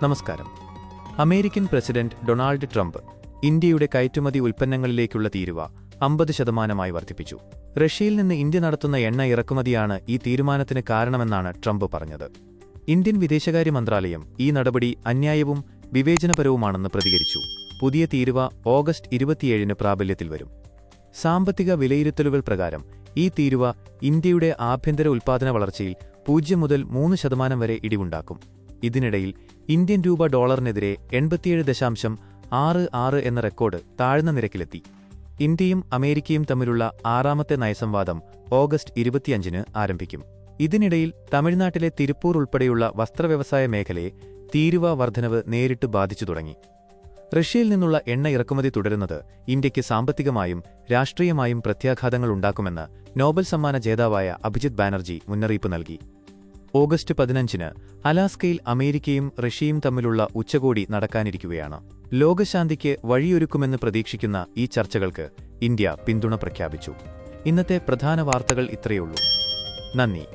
നമസ്കാരം. American president Donald Trump ഇന്ത്യയുടെ കയറ്റുമതി ഉൽപ്പന്നങ്ങളിലേക്കുള്ള തീരുവ 50% വർദ്ധിപ്പിച്ചു. റഷ്യയിൽ നിന്ന് ഇന്ത്യ നടത്തുന്ന എണ്ണ ഇറക്കുമതിയാണ് ഈ തീരുമാനത്തിന് കാരണമെന്നാണ് ട്രംപ് പറഞ്ഞത്. ഇന്ത്യൻ വിദേശകാര്യ മന്ത്രാലയം ഈ നടപടി അന്യായവും വിവേചനപരവുമാണെന്ന് പ്രതികരിച്ചു. പുതിയ തീരുവ ഓഗസ്റ്റ് 27-ന് പ്രാബല്യത്തിൽ വരും. സാമ്പത്തിക വിലയിരുത്തലുകൾ പ്രകാരം ഈ തീരുവ ഇന്ത്യയുടെ ആഭ്യന്തര ഉൽപ്പാദന വളർച്ചയിൽ 0 മുതൽ 3% വരെ ഇടിവുണ്ടാക്കും. ഇതിനിടയിൽ ഇന്ത്യൻ രൂപ ഡോളറിനെതിരെ 87.66 എന്ന റെക്കോർഡ് താഴ്ന്ന നിരക്കിലെത്തി. ഇന്ത്യയും അമേരിക്കയും തമ്മിലുള്ള 6ാമത്തെ നയസംവാദം ഓഗസ്റ്റ് 25-ന് ആരംഭിക്കും. ഇതിനിടയിൽ തമിഴ്നാട്ടിലെ തിരുപ്പൂർ ഉൾപ്പെടെയുള്ള വസ്ത്രവ്യവസായ മേഖലയെ തീരുവ വർധനവ് നേരിട്ട് ബാധിച്ചു തുടങ്ങി. റഷ്യയിൽ നിന്നുള്ള എണ്ണ ഇറക്കുമതി തുടരുന്നത് ഇന്ത്യയ്ക്ക് സാമ്പത്തികമായും രാഷ്ട്രീയമായും പ്രത്യാഘാതങ്ങൾ ഉണ്ടാക്കുമെന്ന് നോബൽ സമ്മാന ജേതാവായ അഭിജിത് ബാനർജി മുന്നറിയിപ്പ് നൽകി. ഓഗസ്റ്റ് 15-ന് അലാസ്കയിൽ അമേരിക്കയും റഷ്യയും തമ്മിലുള്ള ഉച്ചകോടി നടക്കാനിരിക്കുകയാണ്. ലോകശാന്തിക്ക് വഴിയൊരുക്കുമെന്ന് പ്രതീക്ഷിക്കുന്ന ഈ ചർച്ചകൾക്ക് ഇന്ത്യ പിന്തുണ പ്രഖ്യാപിച്ചു. ഇന്നത്തെ പ്രധാന വാർത്തകൾ ഇത്രയുള്ളൂ. നന്ദി.